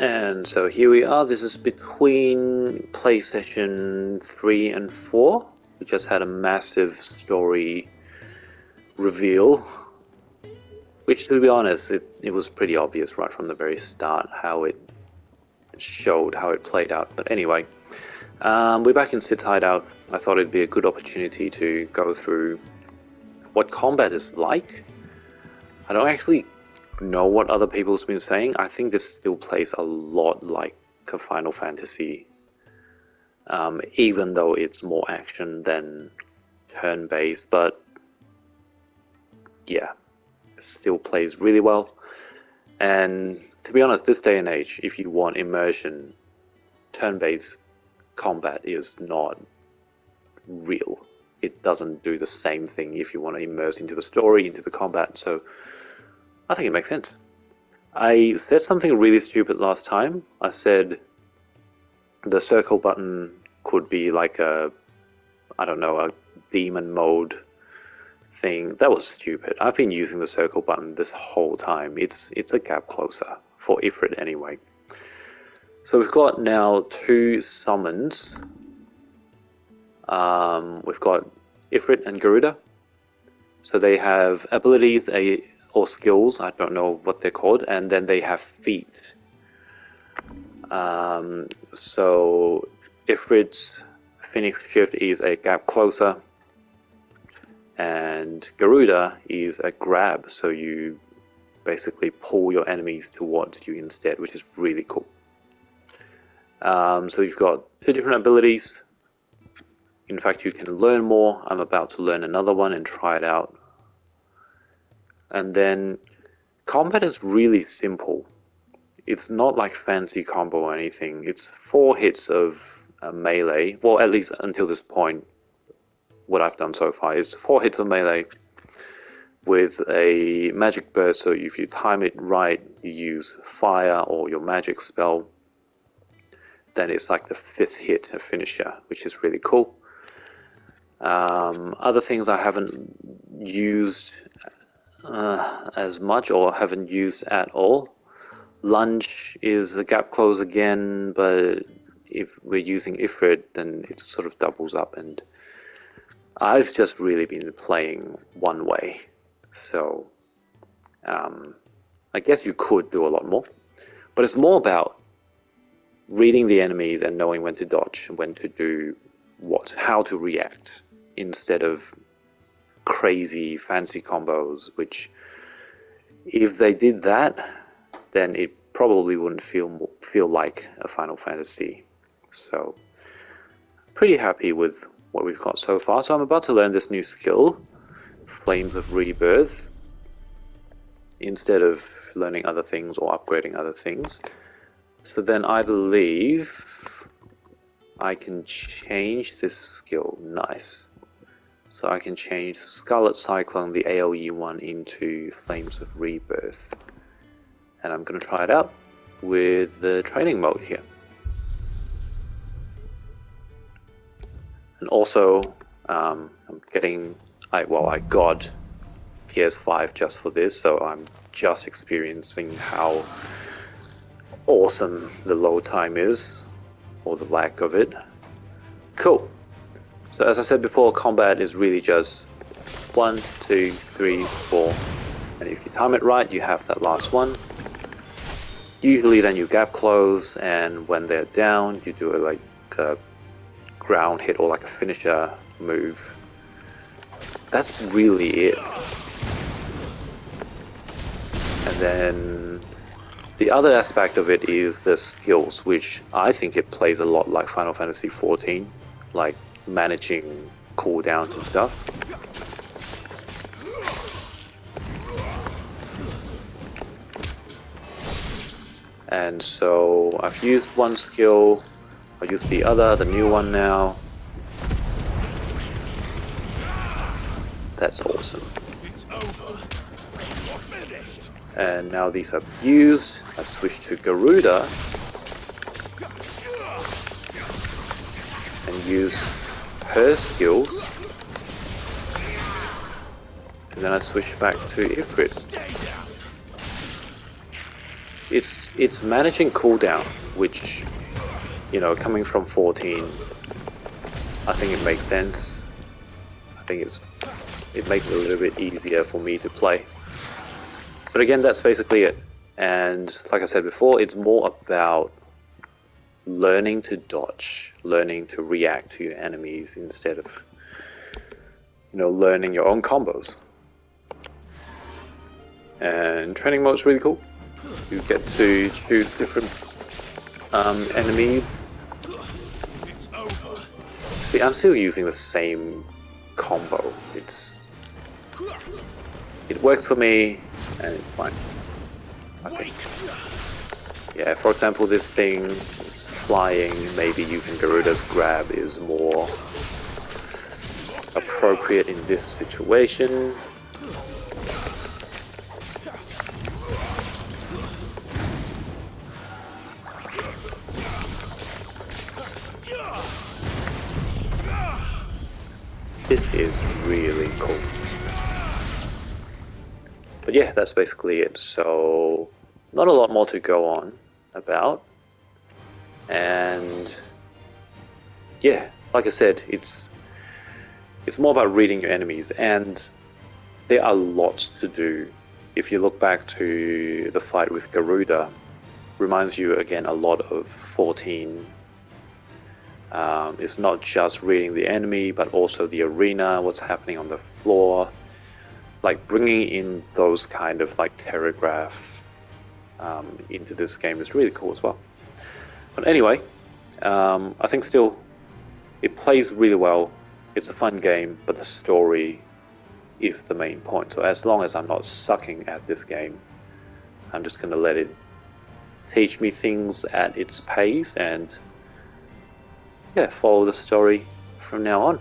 And so here we are. This is between PlayStation 3 and 4. We just had a massive story reveal, which, to be honest, it was pretty obvious right from the very start how it showed, how it played out. But anyway, we're back in Sit Hideout. I thought it'd be a good opportunity to go through what combat is like. I don't actually know what other people's been saying. I think this still plays a lot like a Final Fantasy, even though it's more action than turn-based, but yeah, it still plays really well. And to be honest, this day and age, if you want immersion, turn-based combat is not real. It doesn't do the same thing if you want to immerse into the story, into the combat, so I think it makes sense. I said something really stupid last time. I said the circle button could be like a, I don't know, a demon mode thing. That was stupid. I've been using the circle button this whole time. It's a gap closer, for Ifrit anyway. So we've got now 2 summons. We've got Ifrit and Garuda. So they have abilities or skills, I don't know what they're called, and then they have feet. So Ifrit's Phoenix Shift is a gap closer, and Garuda is a grab, so you basically pull your enemies towards you instead, which is really cool. So you've got 2 different abilities. In fact, you can learn more. I'm about to learn another one and try it out. And then combat is really simple. It's not like fancy combo or anything. It's 4 hits of melee. Well, at least until this point, what I've done so far is 4 hits of melee with a magic burst. So if you time it right, you use fire or your magic spell, then it's like the 5th hit, a finisher, which is really cool. Other things I haven't used as much or haven't used at all. Lunge is a gap close again, but if we're using Ifrit, then it sort of doubles up, and I've just really been playing one way, so I guess you could do a lot more, but it's more about reading the enemies and knowing when to dodge, when to do what, how to react, instead of crazy fancy combos, which if they did that, then it probably wouldn't feel like a Final Fantasy. So pretty happy with what we've got so far. So I'm about to learn this new skill, Flames of Rebirth, instead of learning other things or upgrading other things. So then I believe I can change this skill. Nice. So I can change Scarlet Cyclone, the AoE one, into Flames of Rebirth. And I'm going to try it out with the training mode here. And also, I got PS5 just for this, so I'm just experiencing how awesome the load time is, or the lack of it. Cool. So as I said before, combat is really just 1, 2, 3, 4, and if you time it right, you have that last one. Usually then you gap close, and when they're down, you do a ground hit or like a finisher move. That's really it. And then the other aspect of it is the skills, which I think it plays a lot like Final Fantasy XIV, like managing cooldowns and stuff. And so I've used one skill, I'll use the other, the new one now. That's awesome. And now these are used, I switch to Garuda and use her skills, and then I switch back to Ifrit. it's managing cooldown, which, you know, coming from 14, I think it makes sense. I think it makes it a little bit easier for me to play. But again, that's basically it. And like I said before, it's more about learning to dodge, learning to react to your enemies instead of, you know, learning your own combos. And training mode is really cool. You get to choose different enemies. See, I'm still using the same combo. It works for me, and it's fine. Okay. Yeah, for example, this thing is flying. Maybe using Garuda's grab is more appropriate in this situation. This is really cool. But yeah, that's basically it. So, not a lot more to go on about. And yeah, like I said, it's more about reading your enemies, and there are lots to do. If you look back to the fight with Garuda, reminds you again a lot of 14. It's not just reading the enemy, but also the arena, what's happening on the floor. Like bringing in those kind of like telegraph into this game is really cool as well. But anyway, I think still it plays really well. It's a fun game, but the story is the main point. So as long as I'm not sucking at this game, I'm just going to let it teach me things at its pace and yeah, follow the story from now on.